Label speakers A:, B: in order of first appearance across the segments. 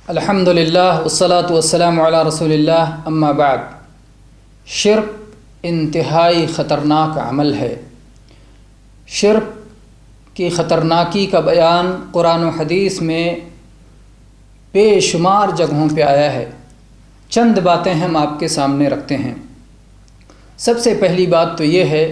A: الحمدللہ والصلاة والسلام علی رسول اللہ، اما بعد۔ شرک انتہائی خطرناک عمل ہے۔ شرک کی خطرناکی کا بیان قرآن و حدیث میں بے شمار جگہوں پہ آیا ہے۔ چند باتیں ہم آپ کے سامنے رکھتے ہیں۔ سب سے پہلی بات تو یہ ہے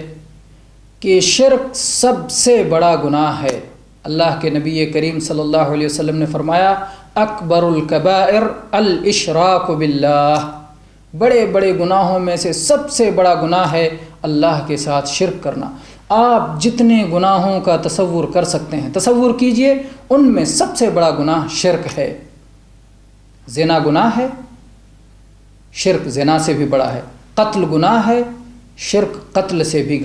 A: کہ شرک سب سے بڑا گناہ ہے۔ اللہ کے نبی کریم صلی اللہ علیہ وسلم نے فرمایا، اکبر الکبائر الاشراک باللہ، بڑے بڑے گناہوں میں سے سب سے بڑا گناہ ہے اللہ کے ساتھ شرک کرنا۔ آپ جتنے گناہوں کا تصور کر سکتے ہیں تصور کیجئے، ان میں سب سے بڑا گناہ شرک ہے۔ زنا گناہ ہے، شرک زنا سے بھی بڑا ہے۔ قتل گناہ ہے، شرک قتل سے بھی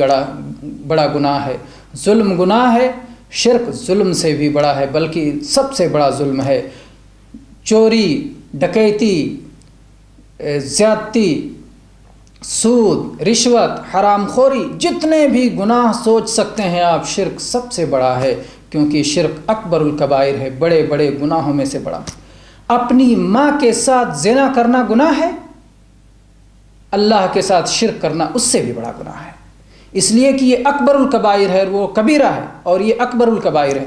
A: بڑا گناہ ہے۔ ظلم گناہ ہے، شرک ظلم سے بھی بڑا ہے، بلکہ سب سے بڑا ظلم ہے۔ چوری، ڈکیتی، زیادتی، سود، رشوت، حرام خوری، جتنے بھی گناہ سوچ سکتے ہیں آپ، شرک سب سے بڑا ہے، کیونکہ شرک اکبر الکبائر ہے، بڑے بڑے گناہوں میں سے بڑا۔ اپنی ماں کے ساتھ زنا کرنا گناہ ہے، اللہ کے ساتھ شرک کرنا اس سے بھی بڑا گناہ ہے، اس لیے کہ یہ اکبر الکبائر ہے، وہ کبیرہ ہے اور یہ اکبر الکبائر ہے۔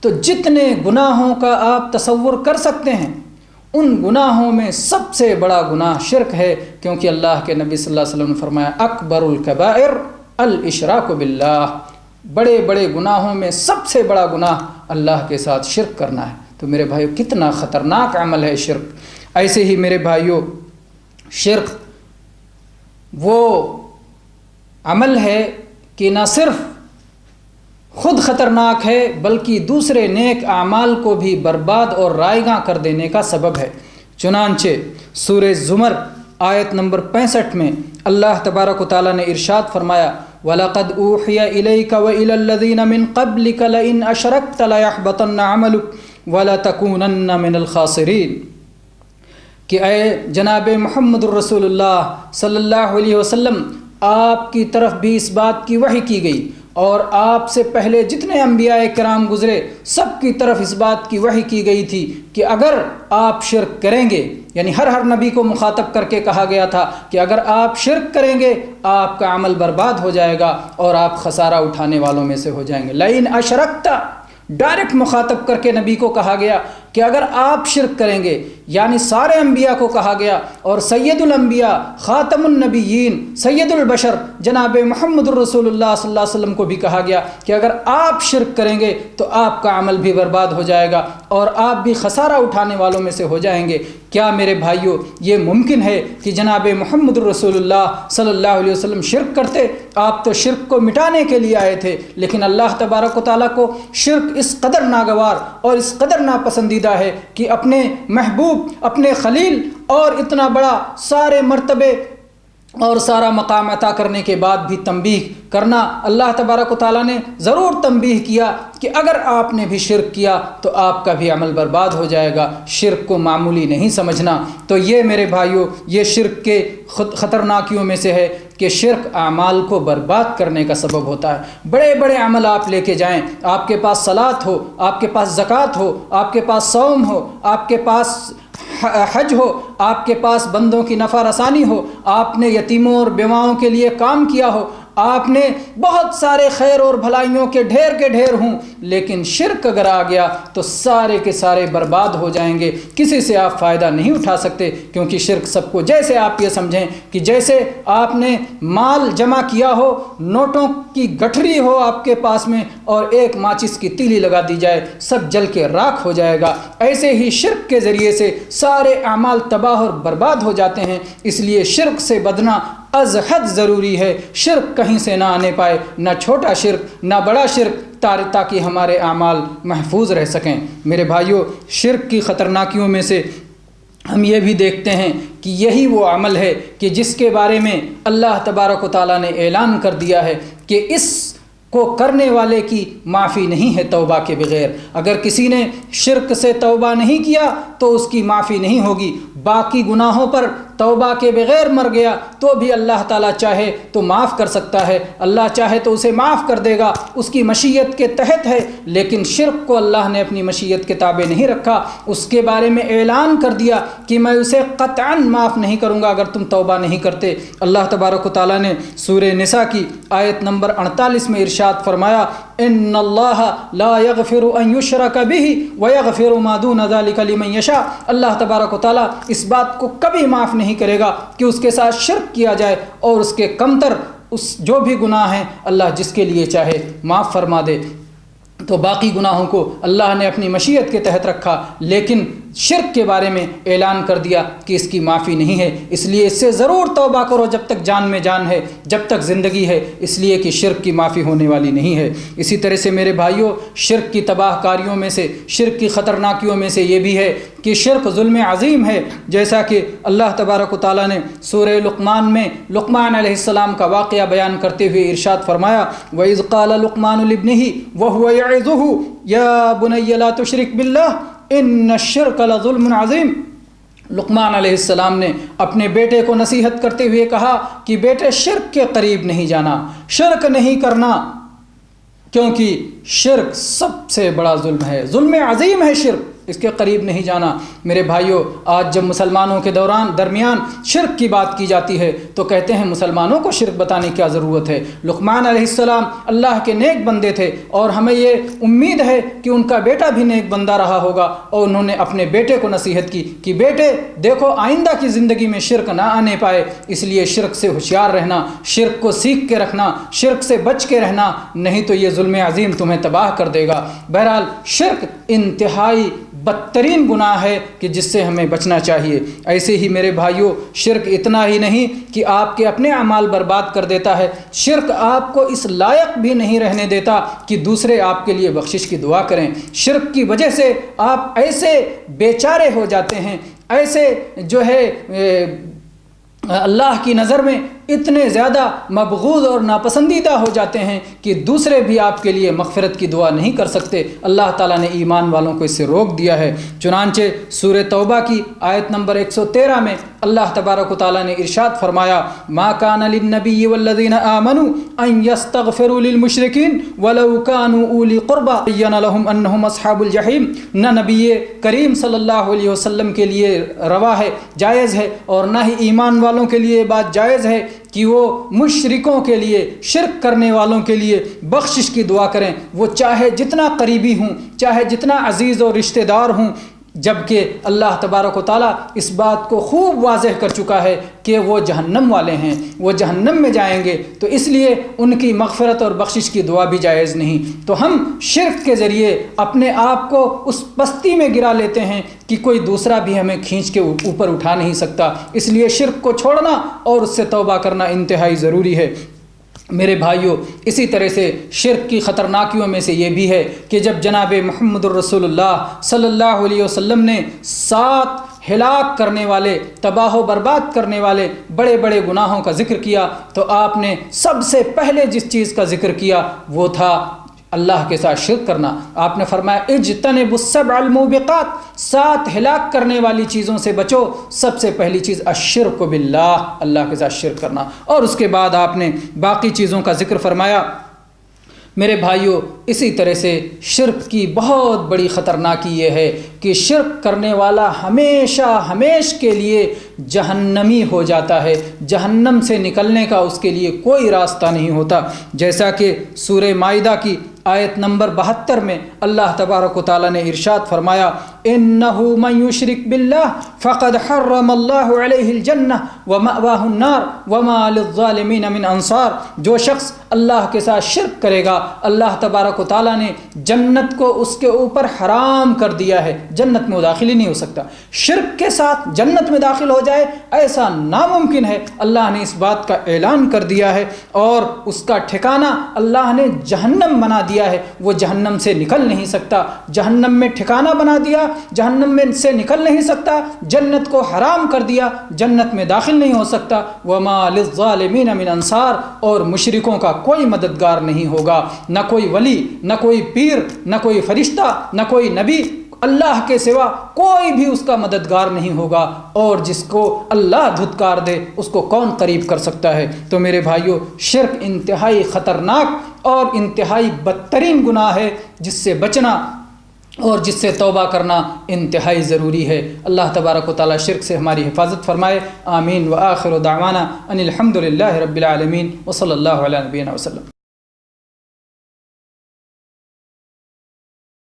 A: تو جتنے گناہوں کا آپ تصور کر سکتے ہیں، ان گناہوں میں سب سے بڑا گناہ شرک ہے، کیونکہ اللہ کے نبی صلی اللہ علیہ وسلم نے فرمایا، اکبر الکبائر الاشراک باللہ، بڑے بڑے گناہوں میں سب سے بڑا گناہ اللہ کے ساتھ شرک کرنا ہے۔ تو میرے بھائیو، کتنا خطرناک عمل ہے شرک۔ ایسے ہی میرے بھائیو، شرک وہ عمل ہے کہ نہ صرف خود خطرناک ہے، بلکہ دوسرے نیک اعمال کو بھی برباد اور رائیگاں کر دینے کا سبب ہے۔ چنانچہ سورہ زمر آیت نمبر 65 میں اللہ تبارک و تعالیٰ نے ارشاد فرمایا، وَلَقَدْ أُوحِيَ إِلَيْكَ وَإِلَى الَّذِينَ مِن قَبْلِكَ لَئِنْ أَشْرَكْتَ لَيَحْبَطَنَّ عَمَلُكَ وَلَتَكُونَنَّ مِنَ الْخَاسِرِينَ، کہ اے جناب محمد الرسول اللہ صلی اللہ علیہ وسلم، آپ کی طرف بھی اس بات کی وحی کی گئی، اور آپ سے پہلے جتنے انبیاء کرام گزرے سب کی طرف اس بات کی وحی کی گئی تھی کہ اگر آپ شرک کریں گے، یعنی ہر نبی کو مخاطب کر کے کہا گیا تھا کہ اگر آپ شرک کریں گے آپ کا عمل برباد ہو جائے گا اور آپ خسارہ اٹھانے والوں میں سے ہو جائیں گے۔ لئن اشرکت، ڈائریکٹ مخاطب کر کے نبی کو کہا گیا کہ اگر آپ شرک کریں گے، یعنی سارے انبیاء کو کہا گیا، اور سید الانبیاء، خاتم النبیین، سید البشر جناب محمد الرسول اللہ صلی اللہ علیہ وسلم کو بھی کہا گیا کہ اگر آپ شرک کریں گے تو آپ کا عمل بھی برباد ہو جائے گا اور آپ بھی خسارہ اٹھانے والوں میں سے ہو جائیں گے۔ کیا میرے بھائیو یہ ممکن ہے کہ جناب محمد الرسول اللہ صلی اللہ علیہ وسلم شرک کرتے؟ آپ تو شرک کو مٹانے کے لیے آئے تھے، لیکن اللہ تبارک و تعالیٰ کو شرک اس قدر ناگوار اور اس قدر ناپسندیدہ ہے کہ اپنے محبوب، اپنے خلیل، اور اتنا بڑا سارے مرتبے اور سارا مقام عطا کرنے کے بعد بھی تنبیہ کرنا، اللہ تبارک و تعالیٰ نے ضرور تنبیہ کیا کہ اگر آپ نے بھی شرک کیا تو آپ کا بھی عمل برباد ہو جائے گا، شرک کو معمولی نہیں سمجھنا۔ تو یہ میرے بھائیوں، یہ شرک کے خطرناکیوں میں سے ہے کہ شرک اعمال کو برباد کرنے کا سبب ہوتا ہے۔ بڑے بڑے عمل آپ لے کے جائیں، آپ کے پاس صلاۃ ہو، آپ کے پاس زکوٰۃ ہو، آپ کے پاس صوم ہو، آپ کے پاس حج ہو، آپ کے پاس بندوں کی نفع رسانی ہو، آپ نے یتیموں اور بیواؤں کے لیے کام کیا ہو، آپ نے بہت سارے خیر اور بھلائیوں کے ڈھیر ہوں، لیکن شرک اگر آ گیا تو سارے کے سارے برباد ہو جائیں گے، کسی سے آپ فائدہ نہیں اٹھا سکتے، کیونکہ شرک سب کو، جیسے آپ یہ سمجھیں کہ جیسے آپ نے مال جمع کیا ہو، نوٹوں کی گٹھری ہو آپ کے پاس میں اور ایک ماچس کی تیلی لگا دی جائے، سب جل کے راکھ ہو جائے گا، ایسے ہی شرک کے ذریعے سے سارے اعمال تباہ اور برباد ہو جاتے ہیں۔ اس لیے شرک سے بچنا از حد ضروری ہے، شرک کہیں سے نہ آنے پائے، نہ چھوٹا شرک نہ بڑا شرک، تاکہ ہمارے اعمال محفوظ رہ سکیں۔ میرے بھائیوں، شرک کی خطرناکیوں میں سے ہم یہ بھی دیکھتے ہیں کہ یہی وہ عمل ہے کہ جس کے بارے میں اللہ تبارک و تعالیٰ نے اعلان کر دیا ہے کہ اس کو کرنے والے کی معافی نہیں ہے توبہ کے بغیر۔ اگر کسی نے شرک سے توبہ نہیں کیا تو اس کی معافی نہیں ہوگی، باقی گناہوں پر توبہ کے بغیر مر گیا تو بھی اللہ تعالیٰ چاہے تو معاف کر سکتا ہے، اللہ چاہے تو اسے معاف کر دے گا، اس کی مشیت کے تحت ہے، لیکن شرک کو اللہ نے اپنی مشیت کے تابع نہیں رکھا، اس کے بارے میں اعلان کر دیا کہ میں اسے قطعاً معاف نہیں کروں گا اگر تم توبہ نہیں کرتے۔ اللہ تبارک و تعالیٰ نے سورہ نساء کی آیت نمبر 48 میں ارشاد فرمایا ان اللہ لا یغفر ان یشرک بہ ویغفر ما دون ذلک لمن یشاء، اللہ تبارک و تعالیٰ اس بات کو کبھی معاف نہیں کرے گا کہ اس کے ساتھ شرک کیا جائے، اور اس کے کمتر اس جو بھی گناہ ہیں اللہ جس کے لیے چاہے معاف فرما دے۔ تو باقی گناہوں کو اللہ نے اپنی مشیت کے تحت رکھا، لیکن شرک کے بارے میں اعلان کر دیا کہ اس کی معافی نہیں ہے، اس لیے اس سے ضرور توبہ کرو جب تک جان میں جان ہے، جب تک زندگی ہے، اس لیے کہ شرک کی معافی ہونے والی نہیں ہے۔ اسی طرح سے میرے بھائیوں، شرک کی تباہ کاریوں میں سے، شرک کی خطرناکیوں میں سے یہ بھی ہے کہ شرک ظلم عظیم ہے، جیسا کہ اللہ تبارک و تعالیٰ نے سورہ لقمان میں لقمان علیہ السلام کا واقعہ بیان کرتے ہوئے ارشاد فرمایا وَإِذْ قَالَ لُقْمَانُ لِابْنِهِ وَهُوَ يَعِظُهُ يَا بُنَيَّ لَا تُشْرِكْ بِاللَّهِ ان الشرک لظلم عظیم۔ لقمان علیہ السلام نے اپنے بیٹے کو نصیحت کرتے ہوئے کہا کہ بیٹے شرک کے قریب نہیں جانا، شرک نہیں کرنا، کیونکہ شرک سب سے بڑا ظلم ہے، ظلم عظیم ہے شرک، اس کے قریب نہیں جانا۔ میرے بھائیوں، آج جب مسلمانوں کے درمیان شرک کی بات کی جاتی ہے تو کہتے ہیں مسلمانوں کو شرک بتانے کی کیا ضرورت ہے۔ لقمان علیہ السلام اللہ کے نیک بندے تھے، اور ہمیں یہ امید ہے کہ ان کا بیٹا بھی نیک بندہ رہا ہوگا، اور انہوں نے اپنے بیٹے کو نصیحت کی کہ بیٹے دیکھو آئندہ کی زندگی میں شرک نہ آنے پائے، اس لیے شرک سے ہوشیار رہنا، شرک کو سیکھ کے رکھنا، شرک سے بچ کے رہنا، نہیں تو یہ ظلم عظیم تمہیں تباہ کر دے گا۔ بہرحال شرک انتہائی بدترین گناہ ہے کہ جس سے ہمیں بچنا چاہیے۔ ایسے ہی میرے بھائیوں، شرک اتنا ہی نہیں کہ آپ کے اپنے اعمال برباد کر دیتا ہے، شرک آپ کو اس لائق بھی نہیں رہنے دیتا کہ دوسرے آپ کے لیے بخشش کی دعا کریں۔ شرک کی وجہ سے آپ ایسے بیچارے ہو جاتے ہیں، ایسے جو ہے اللہ کی نظر میں اتنے زیادہ مبغوض اور ناپسندیدہ ہو جاتے ہیں کہ دوسرے بھی آپ کے لیے مغفرت کی دعا نہیں کر سکتے۔ اللہ تعالیٰ نے ایمان والوں کو اس سے روک دیا ہے۔ چنانچہ سورہ توبہ کی آیت نمبر 113 میں اللہ تبارک و تعالیٰ نے ارشاد فرمایا ما کان للنبی والذین آمنوا ان یستغفروا للمشرکین ولو کانوا اولی قربى بین لهم انہم اصحاب الجحیم۔ نہ نبی کریم صلی اللہ علیہ وسلم کے لیے روا ہے، جائز ہے، اور نہ ہی ایمان والوں کے لیے بات جائز ہے کہ وہ مشرکوں کے لیے، شرک کرنے والوں کے لیے بخشش کی دعا کریں، وہ چاہے جتنا قریبی ہوں، چاہے جتنا عزیز اور رشتہ دار ہوں، جبکہ اللہ تبارک و تعالیٰ اس بات کو خوب واضح کر چکا ہے کہ وہ جہنم والے ہیں، وہ جہنم میں جائیں گے، تو اس لیے ان کی مغفرت اور بخشش کی دعا بھی جائز نہیں۔ تو ہم شرک کے ذریعے اپنے آپ کو اس پستی میں گرا لیتے ہیں کہ کوئی دوسرا بھی ہمیں کھینچ کے اوپر اٹھا نہیں سکتا، اس لیے شرک کو چھوڑنا اور اس سے توبہ کرنا انتہائی ضروری ہے۔ میرے بھائیوں، اسی طرح سے شرک کی خطرناکیوں میں سے یہ بھی ہے کہ جب جناب محمد الرسول اللہ صلی اللہ علیہ وسلم نے 7 ہلاک کرنے والے، تباہ و برباد کرنے والے بڑے بڑے گناہوں کا ذکر کیا تو آپ نے سب سے پہلے جس چیز کا ذکر کیا وہ تھا اللہ کے ساتھ شرک کرنا۔ آپ نے فرمایا اجتنبوا السبع الموبقات، 7 ہلاک کرنے والی چیزوں سے بچو۔ سب سے پہلی چیز الشرک باللہ، اللہ کے ساتھ شرک کرنا، اور اس کے بعد آپ نے باقی چیزوں کا ذکر فرمایا۔ میرے بھائیوں، اسی طرح سے شرک کی بہت بڑی خطرناکی یہ ہے کہ شرک کرنے والا ہمیشہ ہمیش کے لیے جہنمی ہو جاتا ہے، جہنم سے نکلنے کا اس کے لیے کوئی راستہ نہیں ہوتا، جیسا کہ سورہ مائدہ کی آیت نمبر 72 میں اللہ تبارک و تعالیٰ نے ارشاد فرمایا انہ من یشرک باللہ فقد حرم اللہ علیہ الجنہ ومأواہ النار وما للظالمین من انصار۔ جو شخص اللہ کے ساتھ شرک کرے گا، اللہ تبارک و تعالیٰ نے جنت کو اس کے اوپر حرام کر دیا ہے، جنت میں وہ داخل ہی نہیں ہو سکتا۔ شرک کے ساتھ جنت میں داخل ہو جائے ایسا ناممکن ہے، اللہ نے اس بات کا اعلان کر دیا ہے، اور اس کا ٹھکانہ اللہ نے جہنم بنا دیا ہے، وہ جہنم سے نکل نہیں سکتا۔ جہنم میں ٹھکانہ بنا دیا، جہنم میں سے نکل نہیں سکتا، جنت کو حرام کر دیا، جنت میں داخل نہیں ہو سکتا۔ وما للظالمین من انصار، اور مشرکوں کا کوئی مددگار نہیں ہوگا، نہ کوئی ولی، نہ کوئی پیر، نہ کوئی فرشتہ، نہ کوئی نبی، اللہ کے سوا کوئی بھی اس کا مددگار نہیں ہوگا، اور جس کو اللہ دھتکار دے اس کو کون قریب کر سکتا ہے۔ تو میرے بھائیو، شرک انتہائی خطرناک اور انتہائی بدترین گناہ ہے، جس سے بچنا اور جس سے توبہ کرنا انتہائی ضروری ہے۔ اللہ تبارک و تعالیٰ شرک سے ہماری حفاظت فرمائے، آمین۔ وآخر دعوانا ان الحمد للہ رب العالمین، وصلی اللہ علیہ نبینا وسلم۔